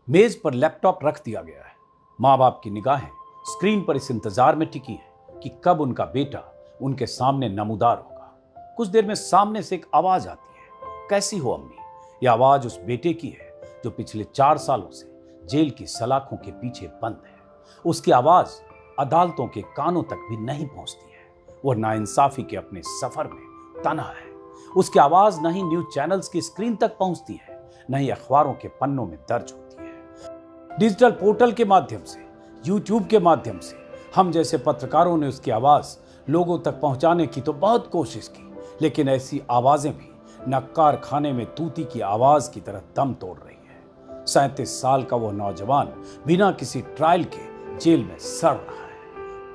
मेज पर लैपटॉप रख दिया गया है। माँ बाप की निगाहें स्क्रीन पर इस इंतजार में टिकी हैं कि कब उनका बेटा उनके सामने नमूदार होगा। कुछ देर में सामने से एक आवाज आती है, कैसी हो अम्मी? यह आवाज उस बेटे की है जो पिछले 4 सालों से जेल की सलाखों के पीछे बंद है। उसकी आवाज अदालतों के कानों तक भी नहीं पहुंचती है। वह नाइंसाफी के अपने सफर में तन्हा है। उसकी आवाज न ही न्यूज चैनल्स की स्क्रीन तक पहुंचती है, न ही अखबारों के पन्नों में दर्ज होती है। डिजिटल पोर्टल के माध्यम से, यूट्यूब के माध्यम से हम जैसे पत्रकारों ने उसकी आवाज लोगों तक पहुंचाने की तो बहुत कोशिश की, लेकिन ऐसी आवाजें भी न कारखाने में तूती की आवाज की तरह दम तोड़ रही है। 37 साल का वो नौजवान बिना किसी ट्रायल के जेल में सड़ रहा है।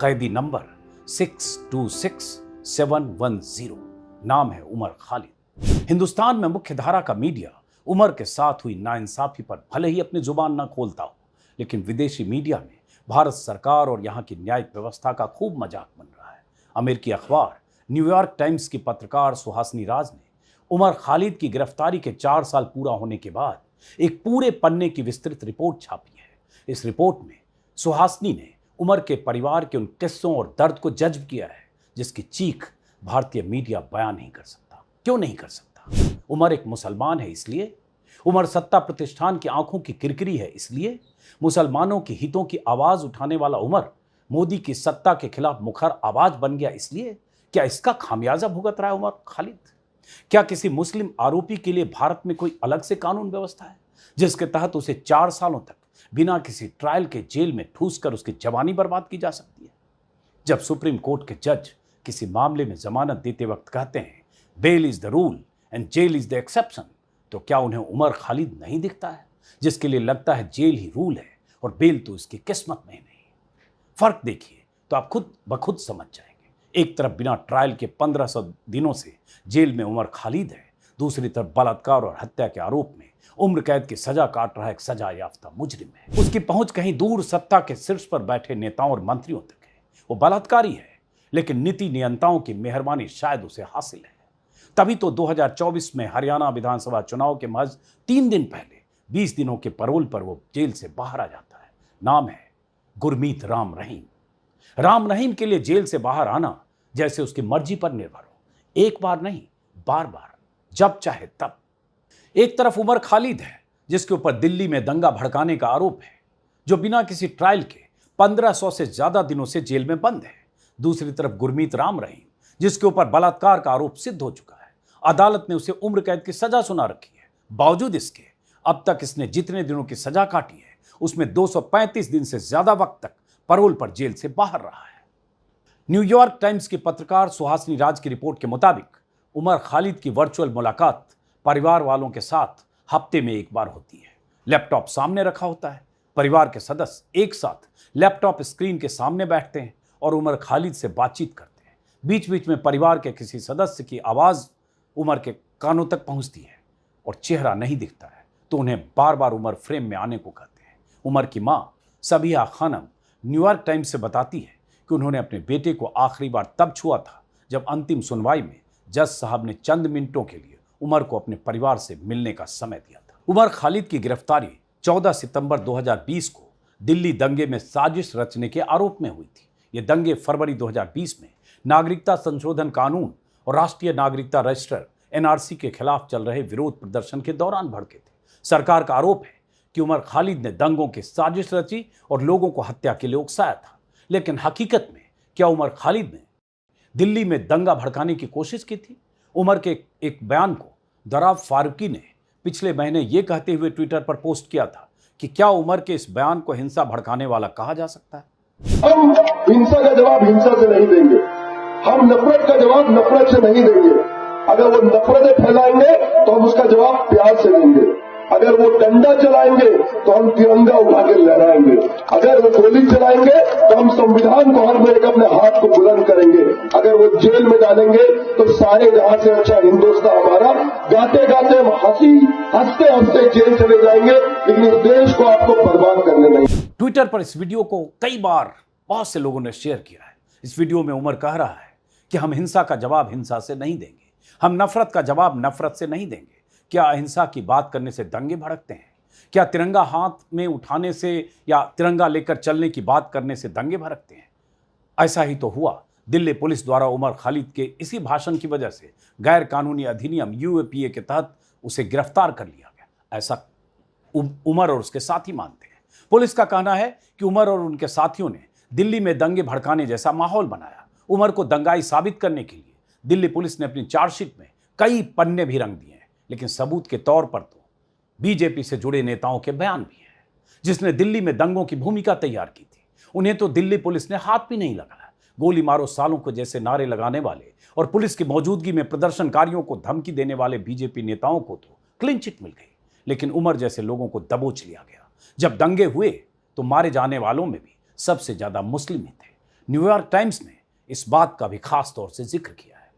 कैदी नंबर 626710, नाम है उमर खालिद। हिंदुस्तान में मुख्य धारा का मीडिया उमर के साथ हुई नाइंसाफी पर भले ही अपनी जुबान न खोलता हो, लेकिन विदेशी मीडिया में भारत सरकार और यहाँ की न्यायिक व्यवस्था का खूब मजाक बन रहा है। अमेरिकी अखबार न्यूयॉर्क टाइम्स की पत्रकार सुहासिनी राज ने उमर खालिद की गिरफ्तारी के 4 साल पूरा होने के बाद एक पूरे पन्ने की विस्तृत रिपोर्ट छापी है। इस रिपोर्ट में सुहासिनी ने उमर के परिवार के उन किस्सों और दर्द को जज्ब किया है जिसकी चीख भारतीय मीडिया बयान नहीं कर सकता। क्यों नहीं कर सकता? उमर एक मुसलमान है इसलिए? उमर सत्ता प्रतिष्ठान की आंखों की किरकिरी है इसलिए? मुसलमानों के हितों की आवाज उठाने वाला उमर मोदी की सत्ता के खिलाफ मुखर आवाज बन गया इसलिए? क्या इसका खामियाजा भुगत रहा है उमर खालिद? क्या किसी मुस्लिम आरोपी के लिए भारत में कोई अलग से कानून व्यवस्था है जिसके तहत उसे 4 सालों तक बिना किसी ट्रायल के जेल में ठूस कर उसकी जवानी बर्बाद की जा सकती है? जब सुप्रीम कोर्ट के जज किसी मामले में जमानत देते वक्त कहते हैं bail is the rule and jail is the exception, तो क्या उन्हें उमर खालिद नहीं दिखता है जिसके लिए लगता है जेल ही रूल है और बेल तो इसकी किस्मत में नहीं? फर्क देखिए तो आप खुद ब खुद समझ जाएंगे। एक तरफ बिना ट्रायल के 1500 दिनों से जेल में उमर खालिद है, दूसरी तरफ बलात्कार और हत्या के आरोप में उम्र कैद की सजा काट रहा एक सजा याफ्ता मुजरिम है। उसकी पहुंच कहीं दूर सत्ता के शीर्ष पर बैठे नेताओं और मंत्रियों तक है। वो बलात्कारी है, लेकिन नीति नियंताओं की मेहरबानी शायद उसे हासिल है। तभी तो 2024 में हरियाणा विधानसभा चुनाव के महज 3 दिन पहले 20 दिनों के पैरोल पर वो जेल से बाहर आ जाता है। नाम है गुरमीत राम रहीम। राम रहीम के लिए जेल से बाहर आना जैसे उसकी मर्जी पर निर्भर हो, एक बार नहीं बार बार, जब चाहे तब। एक तरफ उमर खालिद है जिसके ऊपर दिल्ली में दंगा भड़काने का आरोप है, जो बिना किसी ट्रायल के 1500 से ज्यादा दिनों से जेल में बंद है। दूसरी तरफ गुरमीत राम रहीम जिसके ऊपर बलात्कार का आरोप सिद्ध हो चुका है। अदालत ने उसे उम्र कैद की सजा सुना रखी है। बावजूद इसके अब तक इसने जितने दिनों की सजा काटी है उसमें 235 दिन से ज्यादा वक्त तक पैरोल पर जेल से बाहर रहा है। न्यूयॉर्क टाइम्स की पत्रकार सुहासिनी राज की रिपोर्ट के मुताबिक उमर खालिद की वर्चुअल मुलाकात परिवार वालों के साथ हफ्ते में एक बार होती है। लैपटॉप सामने रखा होता है, परिवार के सदस्य एक साथ लैपटॉप स्क्रीन के सामने बैठते हैं और उमर खालिद से बातचीत करते हैं। बीच बीच में परिवार के किसी सदस्य की आवाज उमर के कानों तक पहुंचती है और चेहरा नहीं दिखता है तो उन्हें बार बार उमर फ्रेम में आने को कहते हैं। उमर की मां सबिहा खानम न्यूयॉर्क टाइम्स से बताती है कि उन्होंने अपने बेटे को आखिरी बार तब छुआ था जब अंतिम सुनवाई में जज साहब ने चंद मिनटों के लिए उमर को अपने परिवार से मिलने का समय दिया था। उमर खालिद की गिरफ्तारी 14 सितंबर 2020 को दिल्ली दंगे में साजिश रचने के आरोप में हुई थी। ये दंगे फरवरी 2020 में नागरिकता संशोधन कानून और राष्ट्रीय नागरिकता रजिस्टर एनआरसी के खिलाफ चल रहे विरोध प्रदर्शन के दौरान भड़के थे। सरकार का आरोप है कि उमर खालिद ने दंगों की साजिश रची और लोगों को हत्या के लिए उकसाया था। लेकिन हकीकत में क्या उमर खालिद ने दिल्ली में दंगा भड़काने की कोशिश की थी? उमर के एक बयान को दराब फारूकी ने पिछले महीने ये कहते हुए ट्विटर पर पोस्ट किया था कि क्या उमर के इस बयान को हिंसा भड़काने वाला कहा जा सकता है? हम हिंसा का जवाब हिंसा से नहीं देंगे, हम नफरत का जवाब नफरत से नहीं देंगे। अगर वो नफरतें फैलाएंगे तो हम उसका जवाब प्यार से देंगे। अगर वो डंडा चलाएंगे तो हम तिरंगा उठा के लहराएंगे। अगर वो गोली चलाएंगे तो हम संविधान को हर में एक अपने हाथ को बुलंद करेंगे। अगर वो जेल में डालेंगे तो सारे जहां से अच्छा हिंदुस्तान हमारा, गाते गाते हम हंसते हंसते जेल चले जाएंगे, लेकिन इस देश को आपको बर्बाद करने नहीं। ट्विटर पर इस वीडियो को कई बार बहुत से लोगों ने शेयर किया है। इस वीडियो में उमर कह रहा है कि हम हिंसा का जवाब हिंसा से नहीं देंगे, हम नफरत का जवाब नफरत से नहीं देंगे। क्या अहिंसा की बात करने से दंगे भड़कते हैं? क्या तिरंगा हाथ में उठाने से या तिरंगा लेकर चलने की बात करने से दंगे भड़कते हैं? ऐसा ही तो हुआ। दिल्ली पुलिस द्वारा उमर खालिद के इसी भाषण की वजह से गैर कानूनी अधिनियम यूएपीए के तहत उसे गिरफ्तार कर लिया गया, ऐसा उमर और उसके साथी मानते हैं। पुलिस का कहना है कि उमर और उनके साथियों ने दिल्ली में दंगे भड़काने जैसा माहौल बनाया। उमर को दंगाई साबित करने के लिए दिल्ली पुलिस ने अपनी चार्जशीट में कई पन्ने भी रंग दिए हैं, लेकिन सबूत के तौर पर तो बीजेपी से जुड़े नेताओं के बयान भी हैं। जिसने दिल्ली में दंगों की भूमिका तैयार की थी, उन्हें तो दिल्ली पुलिस ने हाथ भी नहीं लगाया। गोली मारो सालों को जैसे नारे लगाने वाले और पुलिस की मौजूदगी में प्रदर्शनकारियों को धमकी देने वाले बीजेपी नेताओं को तो क्लीन चिट मिल गई, लेकिन उमर जैसे लोगों को दबोच लिया गया। जब दंगे हुए तो मारे जाने वालों में भी सबसे ज्यादा मुस्लिम ही थे। न्यूयॉर्क टाइम्स ने इस बात का भी खास तौर से जिक्र किया है।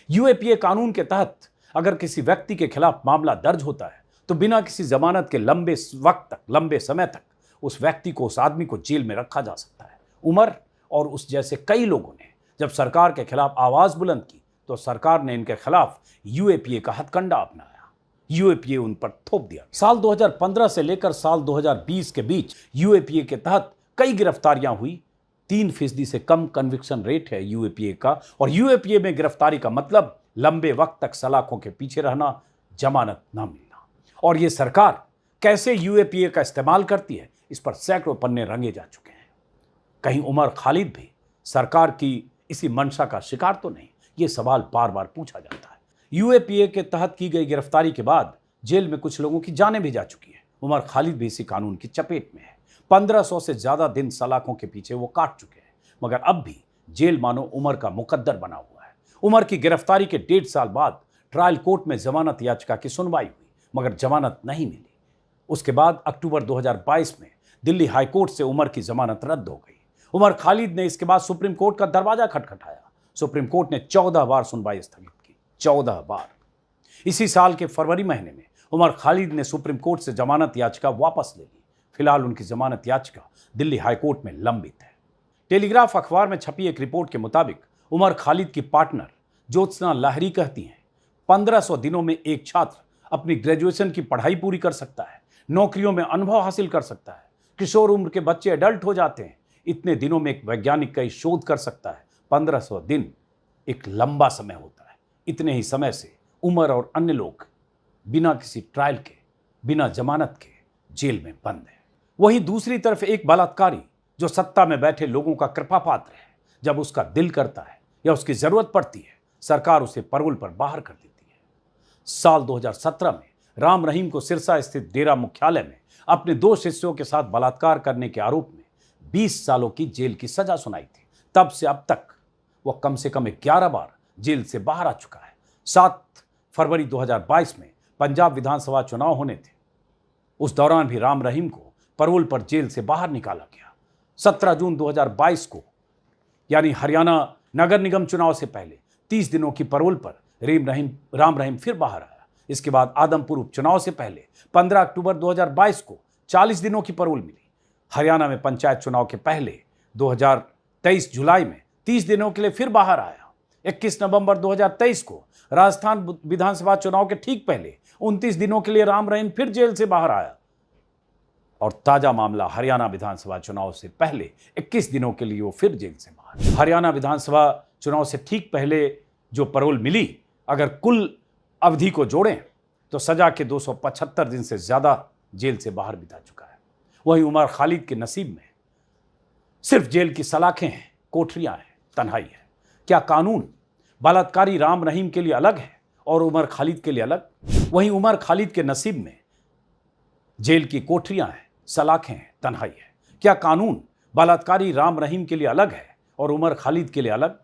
यूएपीए कानून के तहत अगर किसी व्यक्ति के खिलाफ मामला दर्ज होता है तो बिना किसी जमानत के लंबे समय तक उस व्यक्ति को, उस आदमी को जेल में रखा जा सकता है। उमर और उस जैसे कई लोगों ने जब सरकार के खिलाफ आवाज बुलंद की तो सरकार ने इनके खिलाफ यूएपीए का हथकंडा अपनाया। यूएपीए उन पर थोप दिया। साल 2015 से लेकर साल 2020 के बीच यूएपीए के तहत कई गिरफ्तारियां हुई। 3% से कम कन्विक्शन रेट है यूएपीए का, और यूएपीए में गिरफ्तारी का मतलब लंबे वक्त तक सलाखों के पीछे रहना, जमानत ना मिलना। और ये सरकार कैसे यूएपीए का इस्तेमाल करती है, इस पर सैकड़ों पन्ने रंगे जा चुके हैं। कहीं उमर खालिद भी सरकार की इसी मंशा का शिकार तो नहीं, ये सवाल बार बार पूछा जाता है। यूएपीए के तहत की गई गिरफ्तारी के बाद जेल में कुछ लोगों की जानें भी जा चुकी हैं। उमर खालिद भी इसी कानून की चपेट में है। 1500 से ज्यादा दिन सलाखों के पीछे वो काट चुके हैं, मगर अब भी जेल मानो उमर का मुकद्दर बना हुआ है। उमर की गिरफ्तारी के 1.5 साल बाद ट्रायल कोर्ट में जमानत याचिका की सुनवाई हुई, मगर जमानत नहीं मिली। उसके बाद अक्टूबर 2022 में दिल्ली हाईकोर्ट से उमर की जमानत रद्द हो गई। उमर खालिद ने इसके बाद सुप्रीम कोर्ट का दरवाजा खटखटाया। सुप्रीम कोर्ट ने 14 बार सुनवाई स्थगित की, 14 बार। इसी साल के फरवरी महीने में उमर खालिद ने सुप्रीम कोर्ट से जमानत याचिका वापस ले ली। फिलहाल उनकी जमानत याचिका दिल्ली हाईकोर्ट में लंबित है। टेलीग्राफ अखबार में छपी एक रिपोर्ट के मुताबिक उमर खालिद की पार्टनर ज्योत्सना लाहिरी कहती हैं 1500 दिनों में एक छात्र अपनी ग्रेजुएशन की पढ़ाई पूरी कर सकता है, नौकरियों में अनुभव हासिल कर सकता है, किशोर उम्र के बच्चे एडल्ट हो जाते हैं। इतने दिनों में एक वैज्ञानिक कई शोध कर सकता है। 1500 दिन एक लंबा समय होता है। इतने ही समय से उमर और अन्य लोग बिना किसी ट्रायल के, बिना जमानत के जेल में बंद हैं। वहीं दूसरी तरफ एक बलात्कारी जो सत्ता में बैठे लोगों का कृपा पात्र है, जब उसका दिल करता है या उसकी जरूरत पड़ती है, सरकार उसे पैरोल पर बाहर कर देती है। साल 2017 में राम रहीम को सिरसा स्थित डेरा मुख्यालय में अपने 2 शिष्यों के साथ बलात्कार करने के आरोप में 20 सालों की जेल की सजा सुनाई थी। तब से अब तक वह कम से कम 11 बार जेल से बाहर आ चुका है। 7 फरवरी 2022 में पंजाब विधानसभा चुनाव होने थे। उस दौरान भी राम रहीम को पैरोल पर जेल से बाहर निकाला गया। 17 जून 2022 को, यानी हरियाणा नगर निगम चुनाव से पहले 30 दिनों की पैरोल पर राम रहीम फिर बाहर आया। इसके बाद आदमपुर उपचुनाव से पहले 15 अक्टूबर 2022 को 40 दिनों की पैरोल मिली। हरियाणा में पंचायत चुनाव के पहले 2023 जुलाई में 30 दिनों के लिए फिर बाहर आया। 21 नवंबर 2023 को राजस्थान विधानसभा चुनाव के ठीक पहले 29 दिनों के लिए राम रहीम फिर जेल से बाहर आया। और ताजा मामला हरियाणा विधानसभा चुनाव से पहले 21 दिनों के लिए वो फिर जेल से बाहर। हरियाणा विधानसभा चुनाव से ठीक पहले जो पैरोल मिली, अगर कुल अवधि को जोड़ें तो सजा के 275 दिन से ज्यादा जेल से बाहर बिता चुका है। वहीं उमर खालिद के नसीब में सिर्फ जेल की सलाखें हैं, कोठरियां हैं, तन्हाई है। क्या कानून बलात्कारी राम रहीम के लिए अलग है और उमर खालिद के लिए अलग? वहीं उमर खालिद के नसीब में जेल की कोठरियां हैं, सलाखें हैं, तन्हाई है। क्या कानून बलात्कारी राम रहीम के लिए अलग है और उमर खालिद के लिए अलग?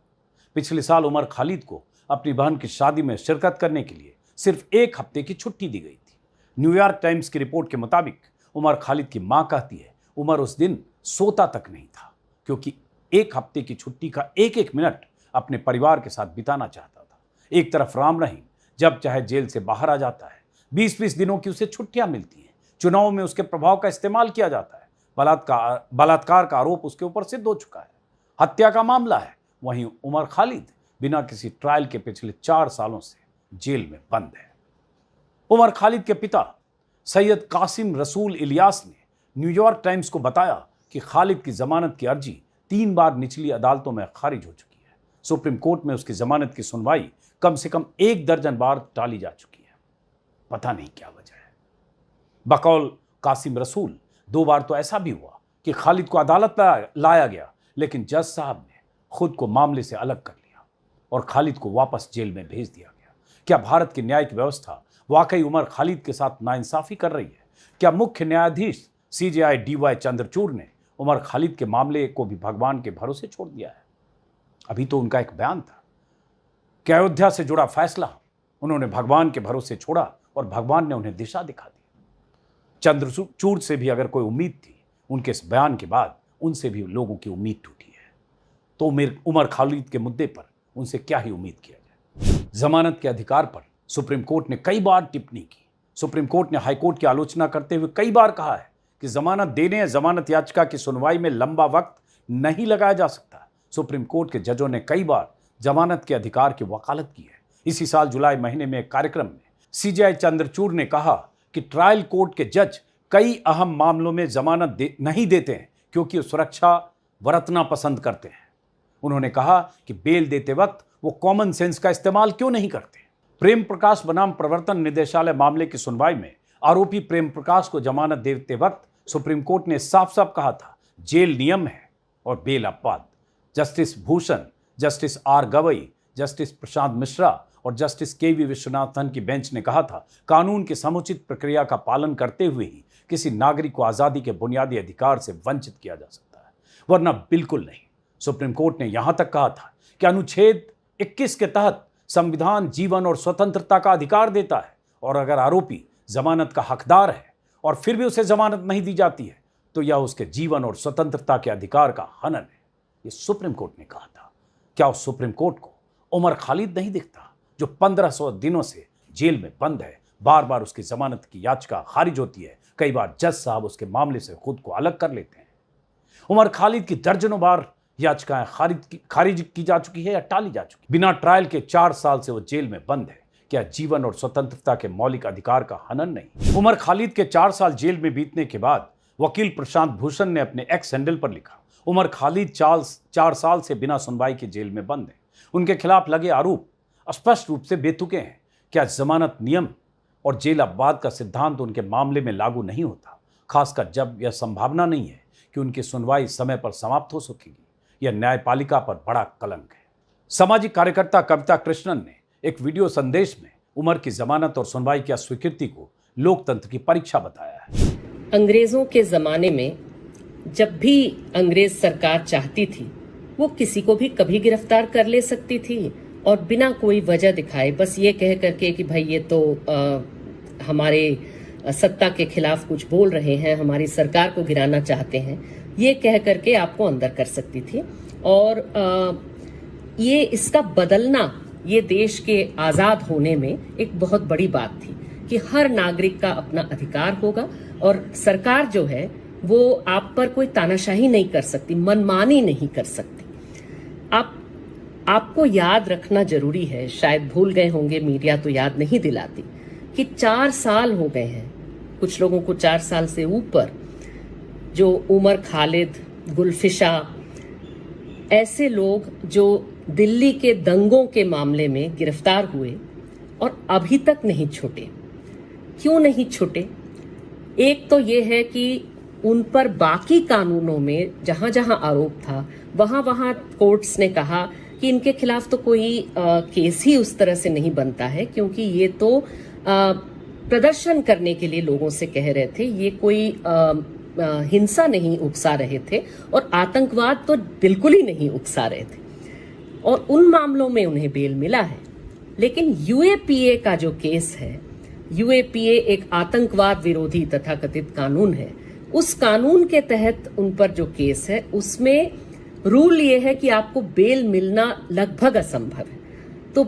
पिछले साल उमर खालिद को अपनी बहन की शादी में शिरकत करने के लिए सिर्फ 1 हफ्ते की छुट्टी दी गई थी। न्यूयॉर्क टाइम्स की रिपोर्ट के मुताबिक उमर खालिद की मां कहती है उमर उस दिन सोता तक नहीं था, क्योंकि 1 हफ्ते की छुट्टी का एक एक मिनट अपने परिवार के साथ बिताना चाहता था। एक तरफ राम रहीम जब चाहे जेल से बाहर आ जाता है, 20-20 दिनों की उसे छुट्टियां मिलती हैं, चुनाव में उसके प्रभाव का इस्तेमाल किया जाता है, बलात्कार का आरोप उसके ऊपर सिद्ध हो चुका है, हत्या का मामला है। वहीं उमर खालिद बिना किसी ट्रायल के पिछले 4 सालों से जेल में बंद है। उमर खालिद के पिता सैयद कासिम रसूल इलियास ने न्यूयॉर्क टाइम्स को बताया कि खालिद की जमानत की अर्जी 3 बार निचली अदालतों में खारिज हो चुकी है। सुप्रीम कोर्ट में उसकी जमानत की सुनवाई कम से कम 1 दर्जन बार टाली जा चुकी है। पता नहीं क्या वजह है। बकौल कासिम रसूल 2 बार तो ऐसा भी हुआ कि खालिद को अदालत लाया गया, लेकिन जज साहब ने खुद को मामले से अलग कर लिया और खालिद को वापस जेल में भेज दिया गया। क्या भारत की न्यायिक व्यवस्था वाकई उमर खालिद के साथ नाइंसाफी कर रही है? क्या मुख्य न्यायाधीश CJI DY चंद्रचूड़ ने उमर खालिद के मामले को भी भगवान के भरोसे छोड़ दिया है? अभी तो उनका एक बयान था कि अयोध्या से जुड़ा फैसला उन्होंने भगवान के भरोसे छोड़ा और भगवान ने उन्हें दिशा दिखा दी। चंद्रचूड़ से भी अगर कोई उम्मीद थी, उनके इस बयान के बाद उनसे भी लोगों की उम्मीद टूटी है। तो उमर खालिद के मुद्दे पर उनसे क्या ही उम्मीद किया जाए। जमानत के अधिकार पर सुप्रीम कोर्ट ने कई बार टिप्पणी की। सुप्रीम कोर्ट ने हाईकोर्ट की आलोचना करते हुए कई बार कहा है कि जमानत देने या जमानत याचिका की सुनवाई में लंबा वक्त नहीं लगाया जा सकता। सुप्रीम कोर्ट के जजों ने कई बार जमानत के अधिकार की वकालत की है। इसी साल जुलाई महीने में एक कार्यक्रम में CJI चंद्रचूड़ ने कहा कि ट्रायल कोर्ट के जज कई अहम मामलों में जमानत नहीं देते हैं क्योंकि सुरक्षा बरतना पसंद करते हैं। उन्होंने कहा कि बेल देते वक्त वो कॉमन सेंस का इस्तेमाल क्यों नहीं करते। प्रेम प्रकाश बनाम प्रवर्तन निदेशालय मामले की सुनवाई में आरोपी प्रेम प्रकाश को जमानत देते वक्त सुप्रीम कोर्ट ने साफ साफ कहा था, जेल नियम है और बेल अपवाद। Justice Bhushan, justice R Gavai, justice Prashant Mishra और जस्टिस KV विश्वनाथन की बेंच ने कहा था, कानून की समुचित प्रक्रिया का पालन करते हुए ही किसी नागरिक को आज़ादी के बुनियादी अधिकार से वंचित किया जा सकता है, वरना बिल्कुल नहीं। सुप्रीम कोर्ट ने यहां तक कहा था कि अनुच्छेद 21 के तहत संविधान जीवन और स्वतंत्रता का अधिकार देता है और अगर आरोपी जमानत का हकदार है और फिर भी उसे जमानत नहीं दी जाती है तो यह उसके जीवन और स्वतंत्रता के अधिकार का हनन है। यह सुप्रीम कोर्ट ने कहा था। क्या उस सुप्रीम कोर्ट को उमर खालिद नहीं दिखता जो 1500 दिनों से जेल में बंद है? बार बार उसकी जमानत की याचिका खारिज होती है। कई बार जज साहब उसके मामले से खुद को अलग कर लेते हैं। उमर खालिद की दर्जनों बार याचिकाएं खारिज की जा चुकी है या टाली जा चुकी। बिना ट्रायल के 4 साल से वो जेल में बंद है। क्या जीवन और स्वतंत्रता के मौलिक अधिकार का हनन नहीं? उमर खालिद के 4 साल जेल में बीतने के बाद वकील प्रशांत भूषण ने अपने एक्स हैंडल पर लिखा, उमर खालिद 4 साल से बिना सुनवाई के जेल में बंद है। उनके खिलाफ लगे आरोप स्पष्ट रूप से बेतुके हैं। क्या जमानत नियम और जेल अपवाद का सिद्धांत उनके मामले में लागू नहीं होता, खासकर जब यह संभावना नहीं है कि उनकी सुनवाई समय पर समाप्त हो सकेगी? यह न्यायपालिका पर बड़ा कलंक है। सामाजिक कार्यकर्ता कविता कृष्णन ने एक वीडियो संदेश में उमर की जमानत और सुनवाई की अस्वीकृति को लोकतंत्र की परीक्षा बताया है। अंग्रेजों के जमाने में जब भी अंग्रेज सरकार चाहती थी वो किसी को भी कभी गिरफ्तार कर ले सकती थी और बिना कोई वजह दिखाए बस ये कह करके कि भाई ये तो हमारे सत्ता के खिलाफ कुछ बोल रहे हैं, हमारी सरकार को गिराना चाहते हैं, ये कह करके आपको अंदर कर सकती थी। और ये इसका बदलना ये देश के आज़ाद होने में एक बहुत बड़ी बात थी कि हर नागरिक का अपना अधिकार होगा और सरकार जो है वो आप पर कोई तानाशाही नहीं कर सकती, मनमानी नहीं कर सकती। आपको याद रखना जरूरी है, शायद भूल गए होंगे, मीडिया तो याद नहीं दिलाती, कि 4 साल हो गए हैं, कुछ लोगों को 4 साल से ऊपर, जो उमर खालिद, गुलफिशा, ऐसे लोग जो दिल्ली के दंगों के मामले में गिरफ्तार हुए और अभी तक नहीं छूटे। क्यों नहीं छूटे? एक तो ये है कि उन पर बाकी कानूनों में जहां जहां आरोप था वहां कोर्ट्स ने कहा कि इनके खिलाफ तो कोई केस ही उस तरह से नहीं बनता है, क्योंकि ये तो प्रदर्शन करने के लिए लोगों से कह रहे थे, ये कोई हिंसा नहीं उकसा रहे थे और आतंकवाद तो बिल्कुल ही नहीं उकसा रहे थे, और उन मामलों में उन्हें बेल मिला है। लेकिन UAPA का जो केस है, UAPA एक आतंकवाद विरोधी तथाकथित कानून है, उस कानून के तहत उन पर जो केस है उसमें रूल ये है कि आपको बेल मिलना लगभग असंभव है, तो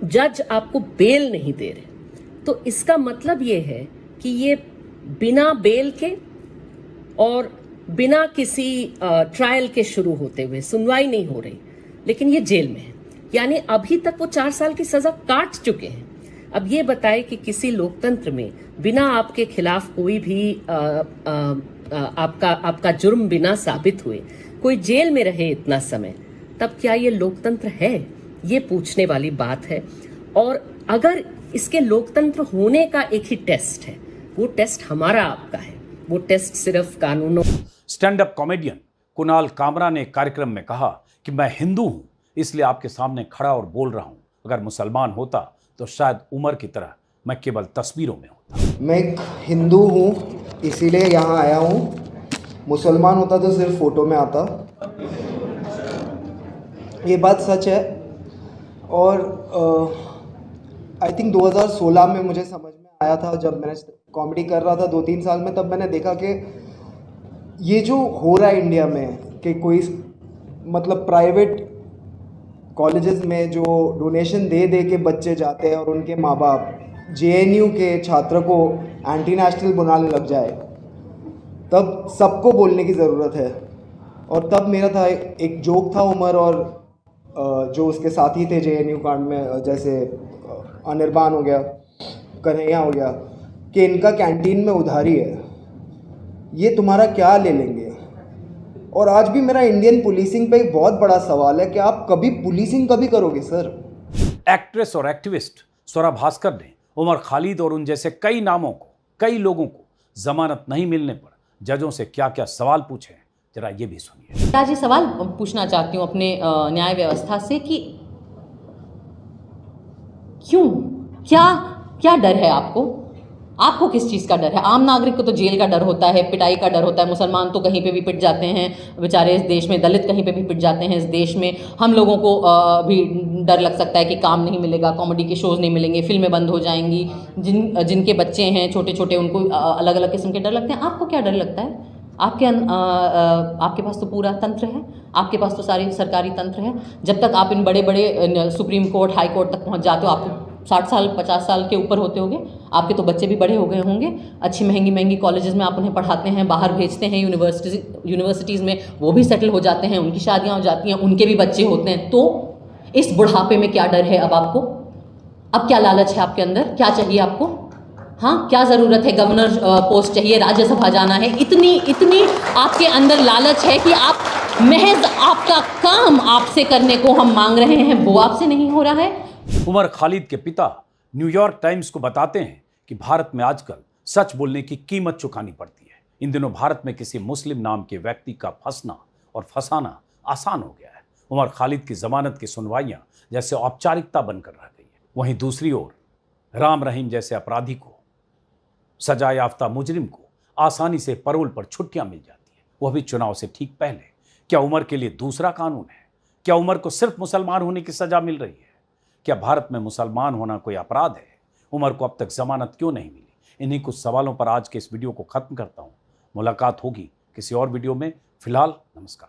जज आपको बेल नहीं दे रहे। तो इसका मतलब ये है कि ये बिना बेल के और बिना किसी ट्रायल के शुरू होते हुए सुनवाई नहीं हो रही, लेकिन ये जेल में है, यानी अभी तक वो 4 साल की सजा काट चुके हैं। अब ये बताए कि किसी लोकतंत्र में बिना आपके खिलाफ कोई भी आपका जुर्म बिना साबित हुए कोई जेल में रहे इतना समय, तब क्या ये लोकतंत्र है? ये पूछने वाली बात है। और अगर इसके लोकतंत्र होने का एक ही टेस्ट है, वो टेस्ट हमारा आपका है, वो टेस्ट सिर्फ कानूनों। Stand up comedian Kunal Kamra ने एक कार्यक्रम में कहा कि मैं हिंदू हूं, इसलिए आपके सामने खड़ा और बोल रहा हूं। अगर मुसलमान होता तो शायद उमर की तरह मैं केवल तस्वीरों में होता। मैं एक हिंदू हूँ, इसीलिए यहाँ आया हूँ। मुसलमान होता तो सिर्फ फोटो में आता। ये बात सच है। और आई थिंक 2016 में मुझे समझ में आया था, जब मैंने कॉमेडी कर रहा था 2-3 साल में, तब मैंने देखा कि ये जो हो रहा है इंडिया में कि कोई मतलब प्राइवेट कॉलेजेस में जो डोनेशन दे दे के बच्चे जाते हैं और उनके माँ बाप JNU के छात्र को एंटी नेशनल बनाने लग जाए, तब सबको बोलने की ज़रूरत है। और तब मेरा था एक जोक था उमर और जो उसके साथी थे JNU कांड में, जैसे अनिर्बान हो गया, कन्हैया हो गया, कि इनका कैंटीन में उधारी है, ये तुम्हारा क्या ले लेंगे। और आज भी मेरा इंडियन पुलिसिंग पे एक बहुत बड़ा सवाल है कि आप कभी पुलिसिंग कभी करोगे सर? एक्ट्रेस और एक्टिविस्ट स्वरा भास्कर ने उमर खालिद और उन जैसे कई नामों को, कई लोगों को जमानत नहीं मिलने पर जजों से क्या क्या सवाल पूछे हैं, जरा ये भी सुनिए। आज ये सवाल पूछना चाहती हूँ अपने न्याय व्यवस्था से कि क्यों, क्या डर है आपको किस चीज़ का डर है? आम नागरिक को तो जेल का डर होता है, पिटाई का डर होता है, मुसलमान तो कहीं पे भी पिट जाते हैं बेचारे इस देश में, दलित कहीं पे भी पिट जाते हैं इस देश में। हम लोगों को भी डर लग सकता है कि काम नहीं मिलेगा, कॉमेडी के शोज़ नहीं मिलेंगे, फिल्में बंद हो जाएंगी, जिनके बच्चे हैं छोटे छोटे उनको अलग अलग किस्म के डर लगते हैं। आपको क्या डर लगता है? आपके पास तो पूरा तंत्र है, आपके पास तो सारी सरकारी तंत्र है। जब तक आप इन बड़े बड़े सुप्रीम कोर्ट, हाई कोर्ट तक पहुंच जाते हो, आपको 60 साल 50 साल के ऊपर होते होंगे, आपके तो बच्चे भी बड़े हो गए होंगे, अच्छी महंगी कॉलेजेस में आप उन्हें पढ़ाते हैं, बाहर भेजते हैं यूनिवर्सिटीज़ में, वो भी सेटल हो जाते हैं, उनकी शादियाँ हो जाती हैं, उनके भी बच्चे होते हैं। तो इस बुढ़ापे में क्या डर है अब आपको? अब क्या लालच है आपके अंदर? क्या चाहिए आपको? हाँ, क्या ज़रूरत है? गवर्नर पोस्ट चाहिए, राज्यसभा जाना है, इतनी आपके अंदर लालच है कि आप महज आपका काम आपसे करने को हम मांग रहे हैं, वो आपसे नहीं हो रहा है। उमर खालिद के पिता न्यूयॉर्क टाइम्स को बताते हैं कि भारत में आजकल सच बोलने की कीमत चुकानी पड़ती है। इन दिनों भारत में किसी मुस्लिम नाम के व्यक्ति का फंसना और फंसाना आसान हो गया है। उमर खालिद की जमानत की सुनवाइयां जैसे औपचारिकता बनकर रह गई है। वहीं दूसरी ओर राम रहीम जैसे अपराधी को, सजा याफ्ता मुजरिम को आसानी से पैरोल पर छुट्टियां मिल जाती है, वह भी चुनाव से ठीक पहले। क्या उमर के लिए दूसरा कानून है? क्या उमर को सिर्फ मुसलमान होने की सजा मिल रही है? क्या भारत में मुसलमान होना कोई अपराध है? उमर को अब तक जमानत क्यों नहीं मिली? इन्हीं कुछ सवालों पर आज के इस वीडियो को खत्म करता हूं। मुलाकात होगी किसी और वीडियो में। फिलहाल नमस्कार।